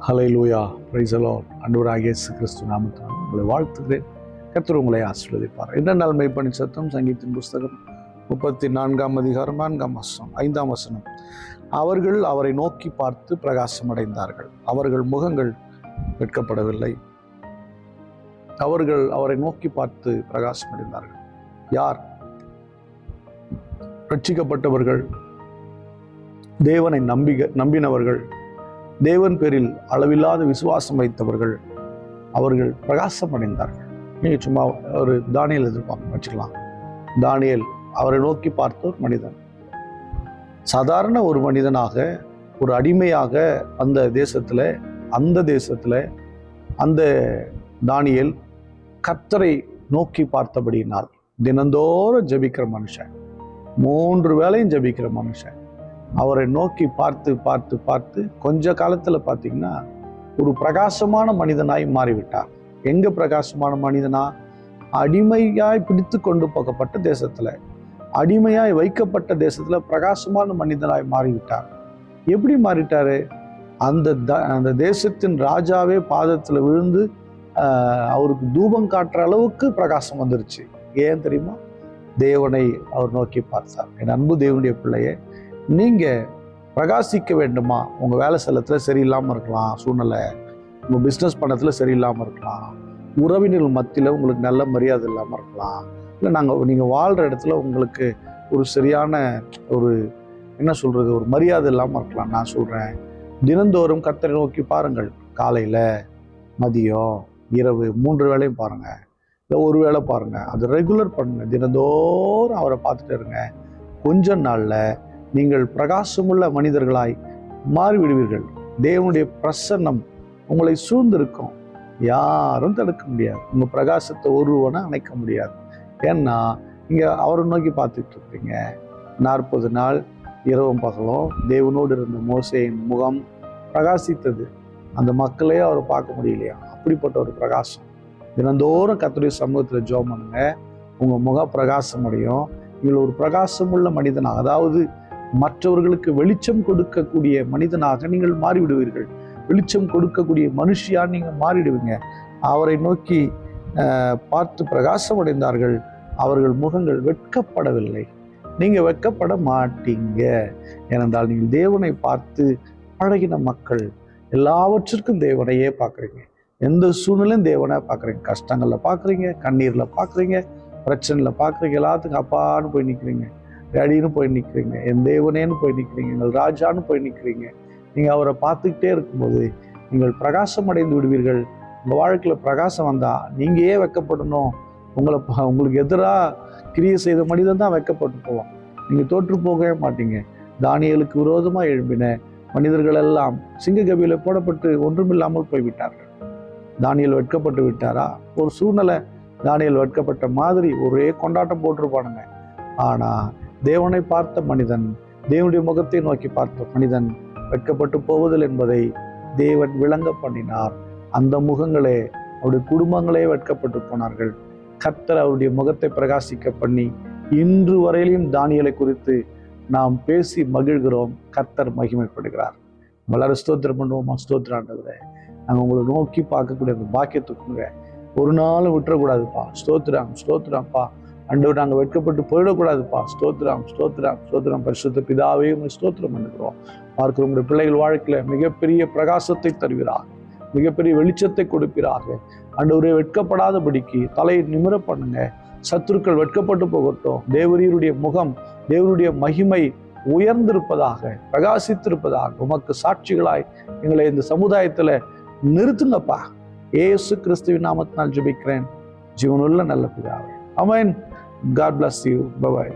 Hallelujah, praise the Lord. ஆண்டவராகிய இயேசு கிறிஸ்து நாமத்தினால் உங்களை வாழ்த்துகிறேன். கர்த்தர் உங்களை ஆசீர்வதிப்பார். இந்த நாள் மெய்ப்பணி சத்தம் சங்கீதத்தின் புஸ்தகம் 34ஆம் அதிகாரம் 4ஆம் வசனம் 5ஆம் வசனம். அவர்கள் அவரை நோக்கி பார்த்து பிரகாசம் அடைந்தார்கள், அவர்கள் முகங்கள் வெட்கப்படவில்லை. அவர்கள் அவரை நோக்கி பார்த்து பிரகாசம் அடைந்தார்கள். யார்? ரட்சிக்கப்பட்டவர்கள், தேவனை நம்பினவர்கள், தேவன் பேரில் அளவில்லாத விசுவாசம் வைத்தவர்கள், அவர்கள் பிரகாசம் அடைந்தார்கள். நீங்க சும்மா ஒரு தானியேல் எதிர்பார்க்க வச்சுக்கலாம். தானியேல் அவரை நோக்கி பார்த்த ஒரு மனிதன், சாதாரண ஒரு மனிதனாக, ஒரு அடிமையாக அந்த தேசத்துல அந்த தானியேல் கர்த்தரை நோக்கி பார்த்தபடியினால் தினந்தோறும் ஜெபிக்கிற மனுஷன், 3 வேளையும் ஜெபிக்கிற மனுஷன், அவரை நோக்கி பார்த்து கொஞ்ச காலத்துல பார்த்தீங்கன்னா ஒரு பிரகாசமான மனிதனாய் மாறிவிட்டார். எங்க பிரகாசமான மனிதனா? அடிமையாய் பிடித்து கொண்டு போகப்பட்ட தேசத்துல, அடிமையாய் வைக்கப்பட்ட தேசத்துல பிரகாசமான மனிதனாய் மாறிவிட்டார். எப்படி மாறிட்டாரு? அந்த தேசத்தின் ராஜாவே பாதத்துல விழுந்து அவருக்கு தூபம் காட்டுற அளவுக்கு பிரகாசம் வந்துருச்சு. ஏன் தெரியுமா? தேவனை அவர் நோக்கி பார்த்தார். என் அன்பு தேவனுடைய பிள்ளையே, நீங்க பிரகாசிக்க வேண்டுமா? உங்க வேலை ஸ்தலத்துல சரியில்லாம இருக்கலாம் சூழ்நிலை, உங்க பிஸ்னஸ் பண்ணத்துல சரியில்லாம இருக்கலாம், உறவினர்கள் மத்தியில உங்களுக்கு நல்ல மரியாதை இல்லாம இருக்கலாம், இல்லை நீங்க வாழ்ற இடத்துல உங்களுக்கு ஒரு சரியான ஒரு ஒரு மரியாதை இல்லாம இருக்கலாம். நான் சொல்றேன், தினந்தோறும் கர்த்தரை நோக்கி பாருங்கள். காலையில, மதியம், இரவு 3 வேளையும் பாருங்க, இல்லை ஒரு வேளை பாருங்க. அது ரெகுலர் பண்ணுங்க. தினந்தோறும் அவரை பார்த்துட்டு இருங்க. கொஞ்ச நாள்ல நீங்கள் பிரகாசமுள்ள மனிதர்களாய் மாறிவிடுவீர்கள். தேவனுடைய பிரசன்னம் உங்களை சூழ்ந்திருக்கும். யாரும் தடுக்க முடியாது. உங்க பிரகாசத்தை ஒருவனை அணைக்க முடியாது. ஏன்னா நீங்க அவரை நோக்கி பார்த்துட்டு இருப்பீங்க. 40 நாள் இரவும் பகலும் தேவனோடு இருந்த மோசேயின் முகம் பிரகாசித்தது. அந்த மக்களே அவரை பார்க்க முடியலையா? அப்படிப்பட்ட ஒரு பிரகாசம். தினந்தோறும் கர்த்தருடைய சமூகத்துல ஜெபம் பண்ணுங்க. உங்க முக பிரகாசம் அடையும். நீங்கள் ஒரு பிரகாசமுள்ள மனிதனாக, அதாவது மற்றவர்களுக்கு வெளிச்சம் கொடுக்கக்கூடிய மனிதனாக நீங்கள் மாறிவிடுவீர்கள். வெளிச்சம் கொடுக்கக்கூடிய மனுஷியா நீங்க மாறிடுவீங்க. அவரை நோக்கி பார்த்து பிரகாசம் அடைந்தார்கள், அவர்கள் முகங்கள் வெட்கப்படவில்லை. நீங்க வெட்கப்பட மாட்டீங்க. ஏனென்றால் நீங்கள் தேவனை பார்த்து பழகின மக்கள். எல்லாவற்றிற்கும் தேவனையே பார்க்குறீங்க. எந்த சூழ்நிலையும் தேவனை பார்க்குறீங்க. கஷ்டங்கள்ல பார்க்குறீங்க, கண்ணீர்ல பார்க்குறீங்க, பிரச்சனையில பார்க்குறீங்க. எல்லாத்துக்கும் அப்பான்னு போய் நிற்கிறீங்க, டேடின்னு போய் நிற்கிறீங்க, என் தேவனேன்னு போய் நிற்கிறீங்க, எங்கள் ராஜான்னு போய் நிற்கிறீங்க. நீங்கள் அவரை பார்த்துக்கிட்டே இருக்கும்போது நீங்கள் பிரகாசம் அடைந்து விடுவீர்கள். உங்கள் வாழ்க்கையில் பிரகாசம் வந்தால் நீங்கள் ஏன் வெட்கப்படணும்? உங்களுக்கு எதிராக கிரியை செய்த மனிதன் தான் வெட்கப்பட்டு போவோம். நீங்கள் தோற்று போகவே மாட்டீங்க. தானியேலுக்கு விரோதமாக எழும்பின மனிதர்கள் எல்லாம் சிங்க கபியில போடப்பட்டு ஒன்றுமில்லாமல் போய்விட்டார்கள். தானியேல் வெட்கப்பட்டு விட்டாரா? ஒரு சூழ்நிலை தானியேல் வெட்கப்பட்ட மாதிரி ஒரே கொண்டாட்டம் போட்டிருப்பானுங்க. ஆனா தேவனை பார்த்த மனிதன், தேவனுடைய முகத்தை நோக்கி பார்த்த மனிதன் வெட்கப்பட்டு போவதில்லை என்பதை தேவன் விளங்க பண்ணினார். அந்த முகங்களே, அவருடைய குடும்பங்களே வெட்கப்பட்டு போனார்கள். கர்த்தர் அவருடைய முகத்தை பிரகாசிக்க பண்ணி இன்று வரையிலும் தானியேலை குறித்து நாம் பேசி மகிழ்கிறோம். கர்த்தர் மகிமைப்படுகிறார். எல்லாரும் ஸ்தோத்திரம் பண்ணுவோமா? ஸ்தோத்திரம் ஆண்டவரே, நாங்கள் உங்களை நோக்கி பார்க்கக்கூடிய அந்த பாக்கியத்துக்குங்க ஒரு நாளும் விட்டுறக்கூடாதுப்பா. ஸ்தோத்திரம்ப்பா. ஆண்டவர், நாங்கள் வெட்கப்பட்டு போயிடக்கூடாதுப்பா. ஸ்தோத்திரம். பரிசுத்த பிதாவே உங்களை ஸ்தோத்திரம் பண்ணுகிறோம். பார்க்கிற உங்களுடைய பிள்ளைகள் வாழ்க்கையில மிகப்பெரிய பிரகாசத்தை தருகிறார், மிகப்பெரிய வெளிச்சத்தை கொடுக்கிறார்கள். ஆண்டவரே, வெட்கப்படாதபடிக்கு தலையை நிமிர பண்ணுங்க. சத்துருக்கள் வெட்கப்பட்டு போகட்டும். தேவரீருடைய முகம், தேவனுடைய மகிமை உயர்ந்திருப்பதாக, பிரகாசித்திருப்பதாக உமக்கு சாட்சிகளாய் எங்களை இந்த சமுதாயத்துல நிறுத்துங்கப்பா. இயேசு கிறிஸ்துவின் நாமத்தினால் ஜெபிக்கிறேன், ஜீவனுள்ள நல்ல பிதாவே. ஆமென். God bless you. Bye-bye.